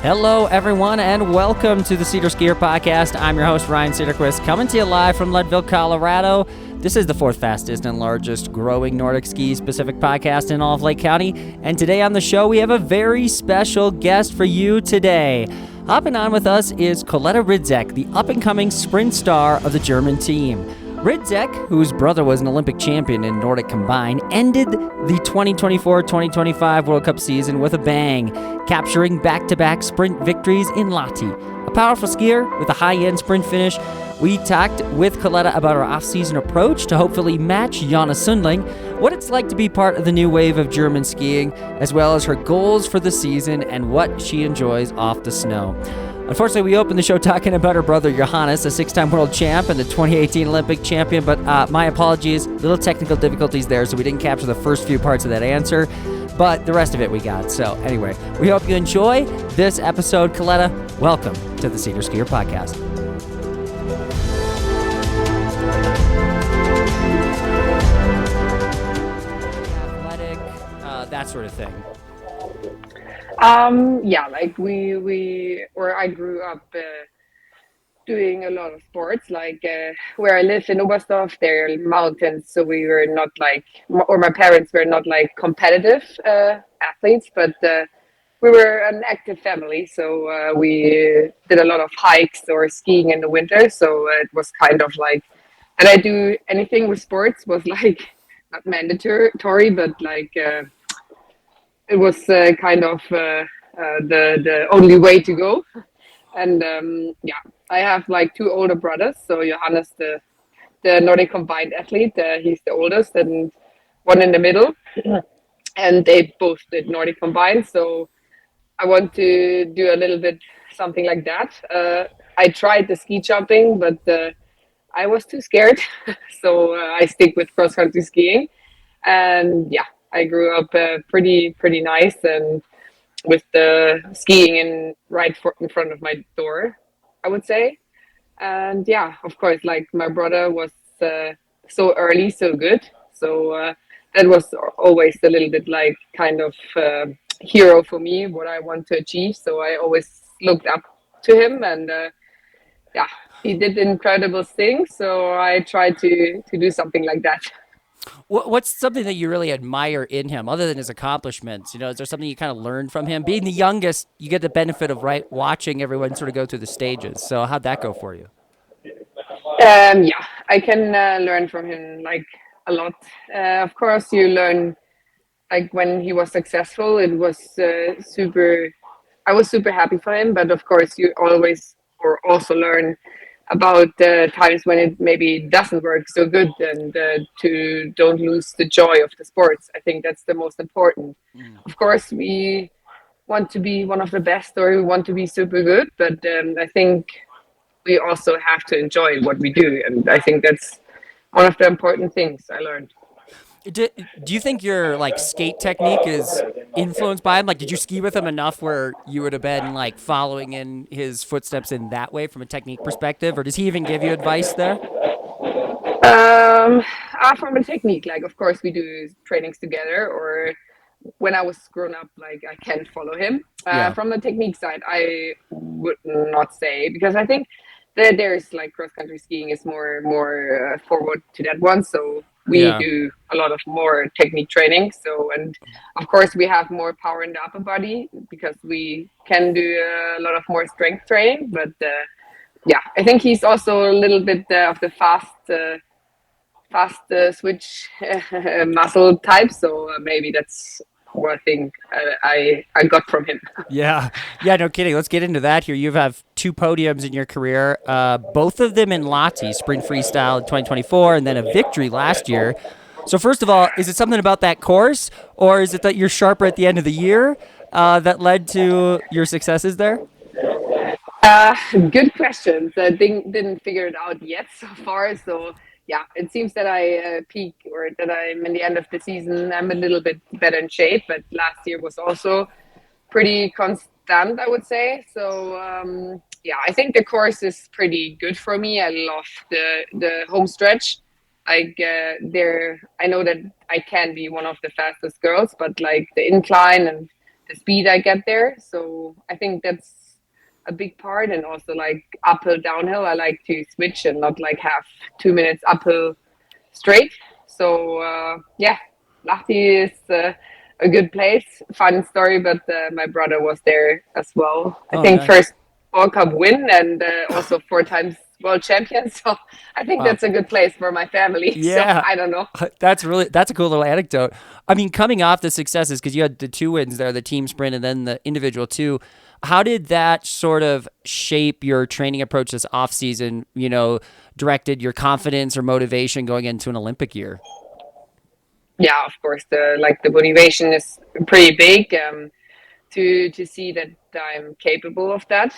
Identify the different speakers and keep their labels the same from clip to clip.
Speaker 1: Hello, everyone, and welcome to the Cedar Skier Podcast. I'm your host, Ryan Cedarquist, coming to you live from Leadville, Colorado. This is the fourth fastest and largest growing Nordic ski-specific podcast in all of Lake County, and today on the show, we have a very special guest for you today. Hopping on with us is Coletta Rydzek, the up-and-coming sprint star of the German team. Rydzek, whose brother was an Olympic champion in Nordic combined, ended the 2024-2025 World Cup season with a bang, capturing back-to-back sprint victories in Lahti. A powerful skier with a high-end sprint finish, we talked with Coletta about her off-season approach to hopefully match Jonna Sundling, what it's like to be part of the new wave of German skiing, as well as her goals for the season and what she enjoys off the snow. Unfortunately, we opened the show talking about her brother Johannes, a six-time world champ and the 2018 Olympic champion, but my apologies, little technical difficulties there, so we didn't capture the first few parts of that answer, but the rest of it we got. So anyway, we hope you enjoy this episode. Coletta, welcome to the Cedar Skier Podcast. Athletic, that sort of thing.
Speaker 2: I grew up doing a lot of sports. Where I live in Oberstdorf, there are mountains, so we were not my parents were not competitive athletes, but we were an active family. So we did a lot of hikes or skiing in the winter. So it was kind of like, and I do anything with sports was not mandatory, but it was the only way to go. And I have two older brothers. So Johannes, the Nordic combined athlete, he's the oldest, and one in the middle. And they both did Nordic combined. So I want to do a little bit something like that. I tried the ski jumping, but I was too scared. So I stick with cross country skiing. And I grew up pretty nice, and with the skiing in front of my door, I would say. And of course, my brother was so early, so good. So that was always a little bit hero for me, what I want to achieve. So I always looked up to him, and he did incredible things. So I tried to do something like that.
Speaker 1: What's something that you really admire in him, other than his accomplishments? Is there something you kind of learned from him? Being the youngest, you get the benefit of watching everyone sort of go through the stages. So how'd that go for you?
Speaker 2: I can learn from him a lot. Of course, you learn when he was successful. It was super. I was super happy for him, but of course, you also learn about times when it maybe doesn't work so good, and to don't lose the joy of the sports. I think that's the most important. Of course, we want to be one of the best, or we want to be super good, but I think we also have to enjoy what we do, and I think that's one of the important things I learned.
Speaker 1: Do you think your skate technique is influenced by him? Did you ski with him enough where you would have been following in his footsteps in that way from a technique perspective, or does he even give you advice there?
Speaker 2: From a technique, of course we do trainings together, or when I was grown up, I can follow him. From the technique side, I would not say, because I think that there's cross country skiing is more forward to that one. So we do a lot of more technique training. So, and of course we have more power in the upper body because we can do a lot of more strength training. But I think he's also a little bit of the fast switch muscle type. So maybe that's what I think I got from him.
Speaker 1: Yeah, no kidding. Let's get into that here. You have 2 podiums in your career, both of them in Lahti, sprint freestyle in 2024, and then a victory last year. So first of all, is it something about that course, or is it that you're sharper at the end of the year that led to your successes there?
Speaker 2: Good questions. I didn't figure it out yet so far. So it seems that I peak, or that I'm in the end of the season, I'm a little bit better in shape, but last year was also pretty constant, I would say. So I think the course is pretty good for me. I love the home stretch. I know that I can be one of the fastest girls, but the incline and the speed I get there. So I think that's a big part. And also like uphill, downhill, I like to switch and not like have 2 minutes uphill straight. So yeah, Lahti is a good place. Fun story, but my brother was there as well. I
Speaker 1: Oh,
Speaker 2: think
Speaker 1: nice.
Speaker 2: first World Cup win and also 4 times world champion. So I think
Speaker 1: Wow.
Speaker 2: that's a good place for my family. So
Speaker 1: Yeah.
Speaker 2: I don't know.
Speaker 1: That's a cool little anecdote. I mean, coming off the successes, because you had the two wins there, the team sprint and then the individual two. How did that sort of shape your training approach this off season? Directed your confidence or motivation going into an Olympic year?
Speaker 2: Yeah, of course, the motivation is pretty big. To see that I'm capable of that,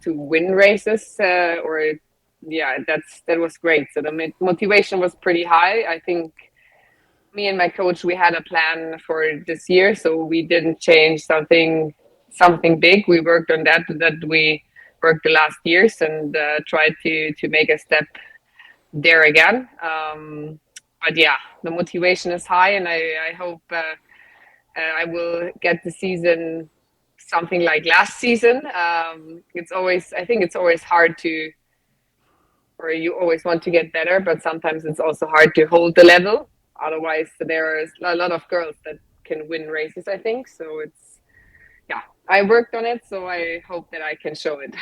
Speaker 2: to win races, or yeah, that was great. So the motivation was pretty high. I think me and my coach, we had a plan for this year, so we didn't change something big. We worked on that we worked the last years and tried to make a step there again. But yeah, the motivation is high, and I hope I will get the season something like last season. I think it's always hard to, or you always want to get better, but sometimes it's also hard to hold the level. Otherwise, there's a lot of girls that can win races, I think. So yeah, I worked on it, so I hope that I can show it.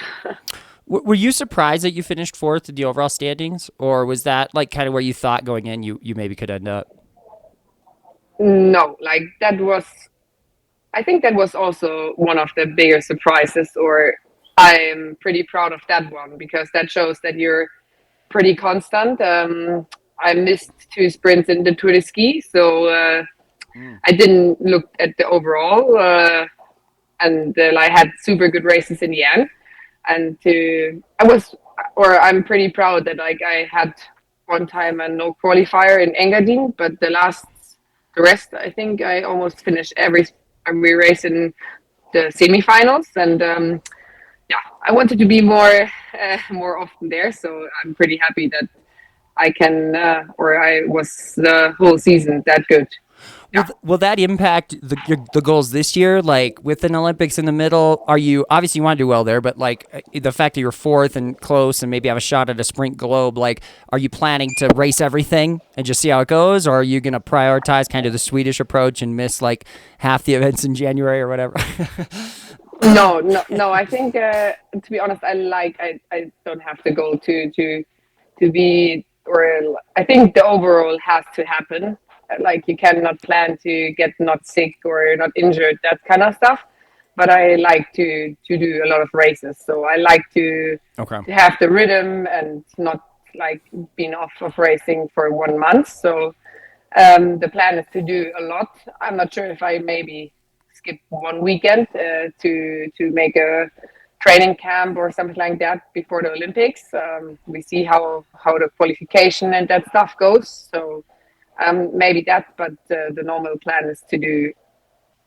Speaker 1: Were you surprised that you finished fourth in the overall standings, or was that like kind of where you thought going in you maybe could end up?
Speaker 2: No, like I think that was also one of the bigger surprises, or I'm pretty proud of that one because that shows that you're pretty constant. I missed 2 sprints in the Tour de Ski, so I didn't look at the overall, and I had super good races in the end. And I'm pretty proud that like I had one time a no qualifier in Engadin, but the rest, I think I almost finished every race in the semifinals, and yeah, I wanted to be more often there. So I'm pretty happy that I can, or I was the whole season that good. Yeah.
Speaker 1: Will that impact the goals this year? Like with an Olympics in the middle, are you obviously you want to do well there, but like the fact that you're fourth and close and maybe have a shot at a sprint globe, like are you planning to race everything and just see how it goes, or are you going to prioritize kind of the Swedish approach and miss like half the events in January or whatever?
Speaker 2: No, no, no. I think, to be honest, I don't have to go to be, or I think the overall has to happen. Like you cannot plan to get not sick or not injured, that kind of stuff. But I like to do a lot of races, so I like
Speaker 1: Okay.
Speaker 2: to have the rhythm and not like being off of racing for 1 month. So the plan is to do a lot. I'm not sure if I maybe skip one weekend to make a training camp or something like that before the Olympics. We see how the qualification and that stuff goes. So maybe that, but the normal plan is to do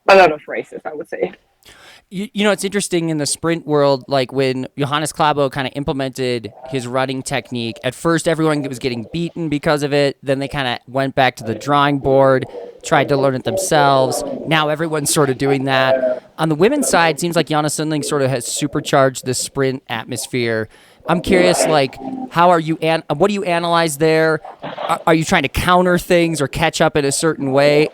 Speaker 2: a lot of races, I would say.
Speaker 1: It's interesting in the sprint world, like when Johannes Klæbo kind of implemented his running technique, at first everyone was getting beaten because of it. Then they kind of went back to the drawing board, tried to learn it themselves. Now everyone's sort of doing that. On the women's side, it seems like Jonna Sundling sort of has supercharged the sprint atmosphere. I'm curious, like, what do you analyze there? Are you trying to counter things or catch up in a certain way?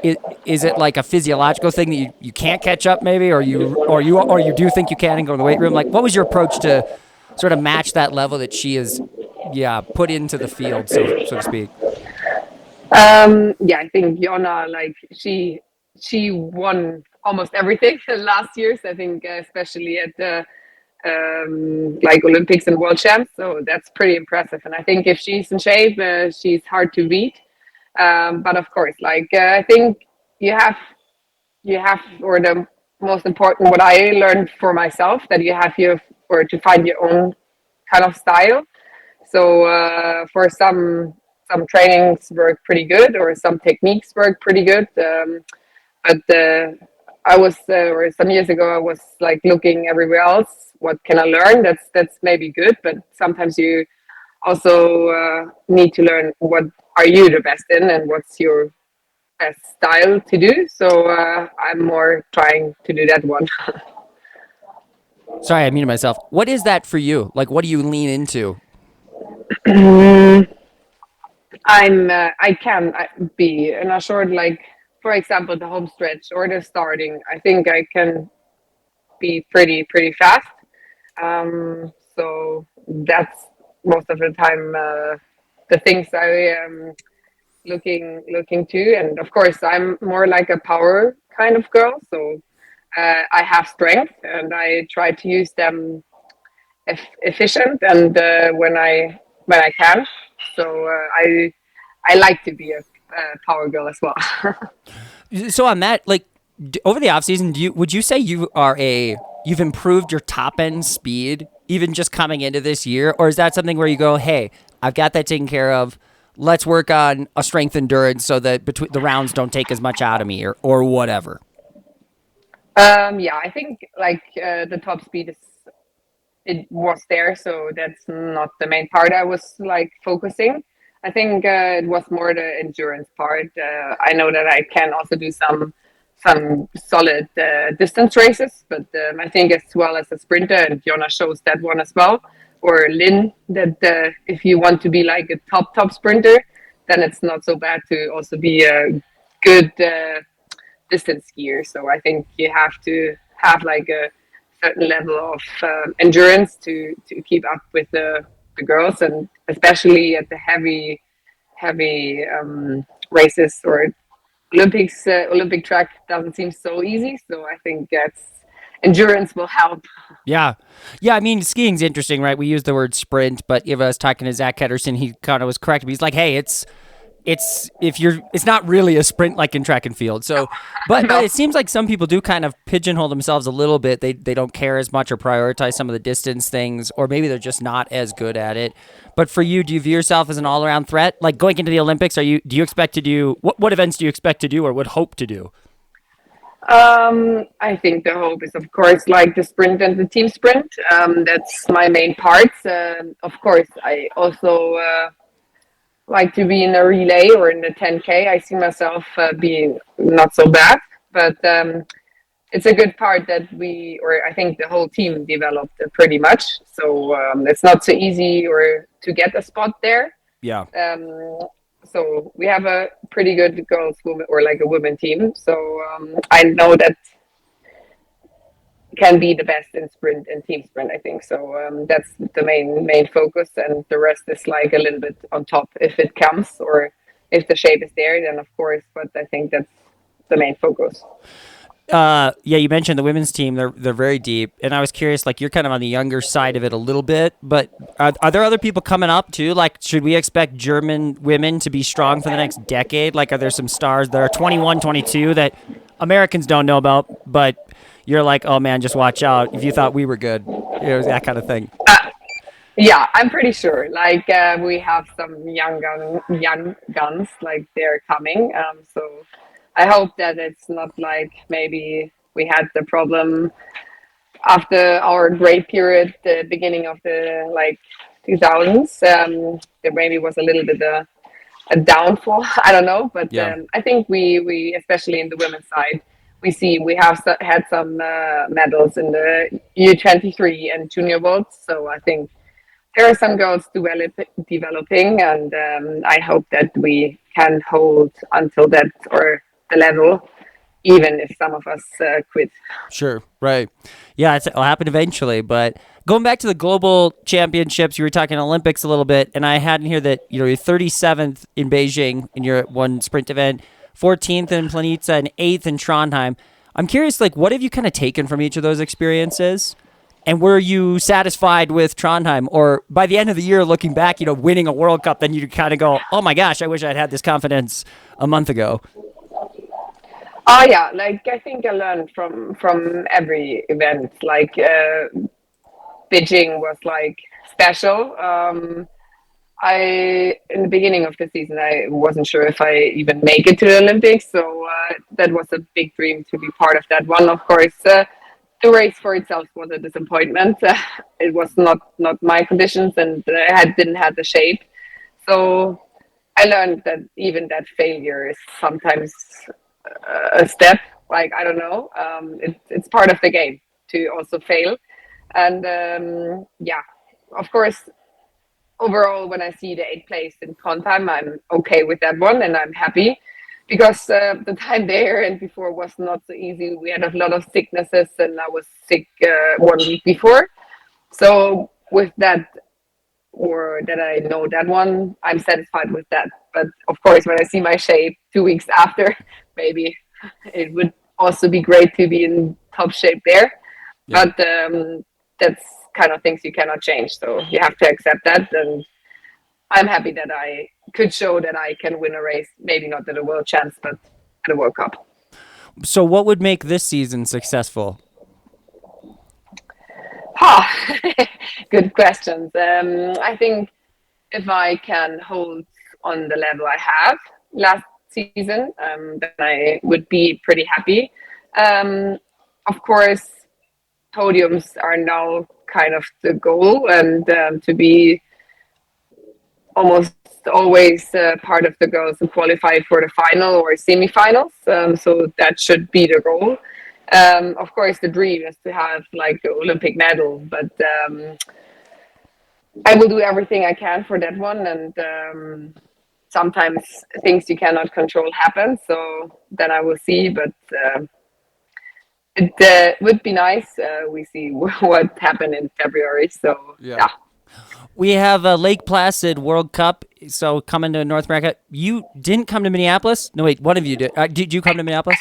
Speaker 1: Is it like a physiological thing that you can't catch up maybe, or you do think you can and go in the weight room? Like, what was your approach to sort of match that level that she is, yeah, put into the field, so to speak?
Speaker 2: Yeah, I think Jonna, like she won almost everything last year. So I think especially at the like Olympics and World Champs. So that's pretty impressive. And I think if she's in shape, she's hard to beat. But of course, like I think you have or the most important what I learned for myself that you have or to find your own kind of style. So for some trainings work pretty good, or some techniques work pretty good. But I was, or some years ago, I was like looking everywhere else. What can I learn? That's maybe good, but sometimes you also need to learn what are you the best in, and what's your best style to do. So I'm more trying to do that one.
Speaker 1: Sorry, I muted myself. What is that for you? Like, what do you lean into?
Speaker 2: I can be in a short, like, for example, the home stretch or the starting. I think I can be pretty fast. So that's most of the time the things I am looking to. And of course, I'm more like a power kind of girl. So I have strength, and I try to use them efficient and when I can. So I like to be a power girl as well.
Speaker 1: So on that, like over the off season, would you say you've improved your top end speed even just coming into this year, or is that something where you go, hey, I've got that taken care of. Let's work on a strength endurance so that between the rounds don't take as much out of me or whatever.
Speaker 2: Yeah, I think like the top speed it was there, so that's not the main part I was like focusing. I think it was more the endurance part. I know that I can also do some solid distance races, but I think as well as a sprinter, and Jonna shows that one as well, or Lynn, that if you want to be like a top sprinter, then it's not so bad to also be a good distance skier. So I think you have to have like a certain level of endurance to keep up with the girls, and especially at the heavy races or Olympics. Olympic track doesn't seem so easy, so I think that's endurance will help.
Speaker 1: Yeah. Yeah, I mean, skiing's interesting, right? We use the word sprint, but if I was talking to Zach Ketterson, he kind of was correct. He's like, hey, it's not really a sprint like in track and field. So, but it seems like some people do kind of pigeonhole themselves a little bit. They don't care as much or prioritize some of the distance things, or maybe they're just not as good at it. But for you, do you view yourself as an all around threat? Like going into the Olympics, do you expect to do what events do you expect to do or would hope to do?
Speaker 2: I think the hope is, of course, like the sprint and the team sprint. That's my main parts. Of course, I also like to be in a relay or in the 10K. I see myself being not so bad, but it's a good part that or I think the whole team developed pretty much. So it's not so easy or to get a spot there.
Speaker 1: Yeah.
Speaker 2: So we have a pretty good girls women or like a women team. So I know that can be the best in sprint and team sprint, I think. So that's the main focus, and the rest is like a little bit on top if it comes or if the shape is there, then of course. But I think that's the main focus.
Speaker 1: Yeah, you mentioned the women's team. They're very deep, and I was curious. Like you're kind of on the younger side of it a little bit, but are there other people coming up too? Like, should we expect German women to be strong for the next decade? Like, are there some stars that are 21, 22 that Americans don't know about, but you're like, oh man, just watch out if you thought we were good. That kind of thing.
Speaker 2: Yeah, I'm pretty sure. Like we have some young guns, like they're coming. So I hope that it's not like maybe we had the problem after our great period, the beginning of the like 2000s. There maybe was a little bit a downfall. I don't know, but
Speaker 1: Yeah.
Speaker 2: I think we especially in the women's side, we have had some medals in the U23 and junior votes. So I think there are some girls developing, and I hope that we can hold until that or the level, even if some of us quit.
Speaker 1: Sure. Right. Yeah, it'll happen eventually. But going back to the global championships, you were talking Olympics a little bit, and I had in here that you're 37th in Beijing in your one sprint event, 14th in Planica, and 8th in Trondheim. I'm curious, like, what have you kind of taken from each of those experiences? And were you satisfied with Trondheim? Or by the end of the year, looking back, winning a World Cup, then you kind of go, oh my gosh, I wish I'd had this confidence a month ago.
Speaker 2: Oh yeah, like I think I learned from every event. Like Beijing was like special. I in the beginning of the season I wasn't sure if I even make it to the Olympics, so that was a big dream to be part of that one. Of course, the race for itself was a disappointment. It was not my conditions, and I didn't have the shape. So I learned that even that failure is sometimes a step. Like, I don't know, it's part of the game to also fail. And yeah, of course, overall, when I see the 8th place in con time, I'm okay with that one, and I'm happy because the time there and before was not so easy. We had a lot of sicknesses, and I was sick 1 week before. So with that, or that I know that one, I'm satisfied with that. But of course, when I see my shape 2 weeks after, maybe it would also be great to be in top shape there.
Speaker 1: Yeah.
Speaker 2: But that's kind of things you cannot change. So you have to accept that. And I'm happy that I could show that I can win a race, maybe not at a world champs, but at a World Cup.
Speaker 1: So what would make this season successful?
Speaker 2: Good questions. I think if I can hold on the level I have last season, then I would be pretty happy. Of course, podiums are now kind of the goal, and to be almost always part of the girls who qualify for the final or semifinals. So that should be the goal. Of course, the dream is to have like the Olympic medal, but I will do everything I can for that one. And sometimes things you cannot control happen, so then I will see. But it would be nice. We see what happened in February. So yeah.
Speaker 1: We have a Lake Placid World Cup, so coming to North America. You didn't come to Minneapolis? No, wait, one of you did. Did you come to Minneapolis?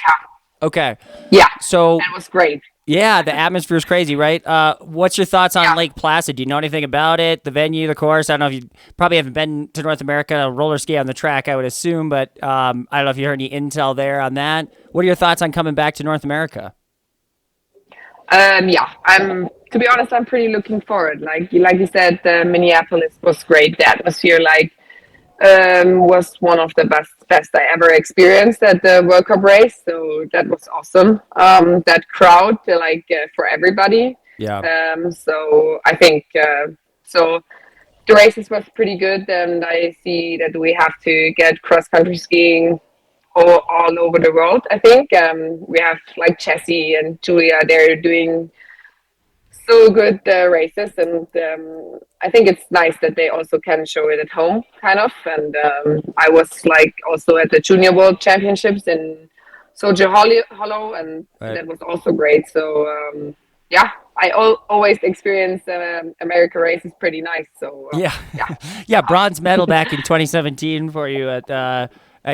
Speaker 2: Okay.
Speaker 1: Yeah. So
Speaker 2: that was great.
Speaker 1: Yeah, the atmosphere is crazy, right? What's your thoughts on Lake Placid? Do you know anything about it? The venue, the course? I don't know if you probably haven't been to North America, roller ski on the track, I would assume, but I don't know if you heard any intel there on that. What are your thoughts on coming back to North America?
Speaker 2: To be honest, I'm pretty looking forward. Like you said, Minneapolis was great. The atmosphere, was one of the best I ever experienced at the World Cup race. So that was awesome. That crowd, for everybody.
Speaker 1: Yeah.
Speaker 2: So I think so. The races was pretty good, and I see that we have to get cross country skiing all over the world. I think we have like Jessie and Julia. They're doing so good races, and I think it's nice that they also can show it at home, kind of. And I was also at the Junior World Championships in Soldier Hollow, and that was also great. So I always experience America races pretty nice. So
Speaker 1: yeah, bronze medal back in 2017 for you at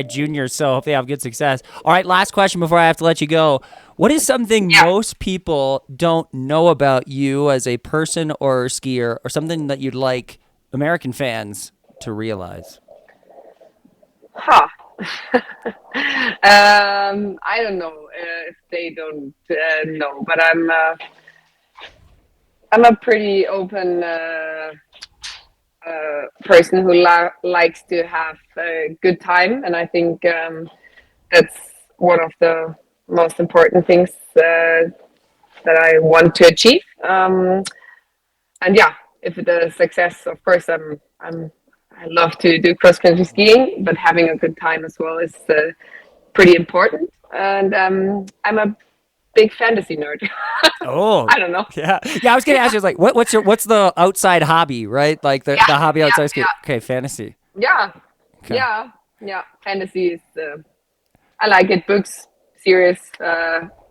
Speaker 1: juniors, so hopefully have good success. All right, last question before I have to let you go. What is something most people don't know about you as a person or skier, or something that you'd like American fans to realize?
Speaker 2: I don't know if they don't know, but I'm a pretty open person who likes to have a good time, and I think that's one of the most important things that I want to achieve. And if the success, of course, I love to do cross country skiing, but having a good time as well is pretty important. And I'm a big fantasy nerd.
Speaker 1: Oh,
Speaker 2: I don't know.
Speaker 1: Yeah. I was gonna ask you, like, what's the outside hobby, right? Like the hobby outside ski. Okay, fantasy.
Speaker 2: Yeah. Okay. Yeah. Fantasy is. I like it. Books, series,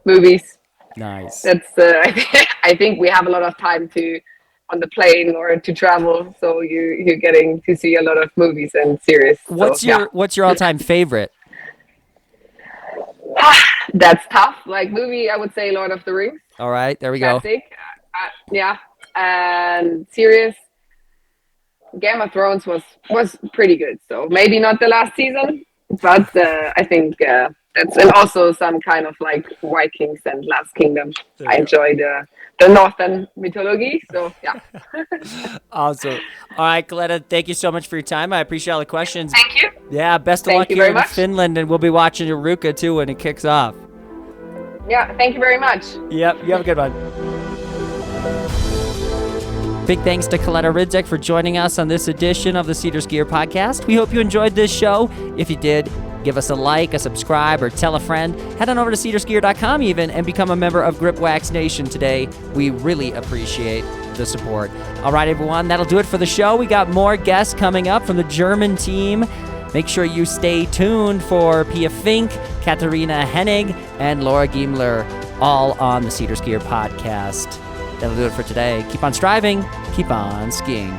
Speaker 2: movies.
Speaker 1: Nice.
Speaker 2: That's. I think we have a lot of time on the plane or to travel, so you're getting to see a lot of movies and series.
Speaker 1: What's your all-time favorite?
Speaker 2: That's tough. Like movie, I would say Lord of the Rings.
Speaker 1: All right, there we
Speaker 2: Classic. go. And series, Game of Thrones was pretty good. So maybe not the last season, but I think that's, and also some kind of like Vikings and Last Kingdom. I enjoy the northern mythology. So yeah.
Speaker 1: Awesome. All right, Coletta, thank you so much for your time. I appreciate all the questions.
Speaker 2: Thank you.
Speaker 1: Yeah, best of luck here in Finland, and we'll be watching Ruka too when it kicks off.
Speaker 2: Yeah, thank you very much.
Speaker 1: Yep, you have a good one. Big thanks to Coletta Rydzek for joining us on this edition of the Cedar Skier Podcast. We hope you enjoyed this show. If you did, give us a like, a subscribe, or tell a friend. Head on over to cedarskier.com even and become a member of Gripwax Nation today. We really appreciate the support. All right, everyone, that'll do it for the show. We got more guests coming up from the German team. Make sure you stay tuned for Pia Fink, Katharina Hennig, and Laura Giemler, all on the Cedar Skier Podcast. That'll do it for today. Keep on striving, keep on skiing.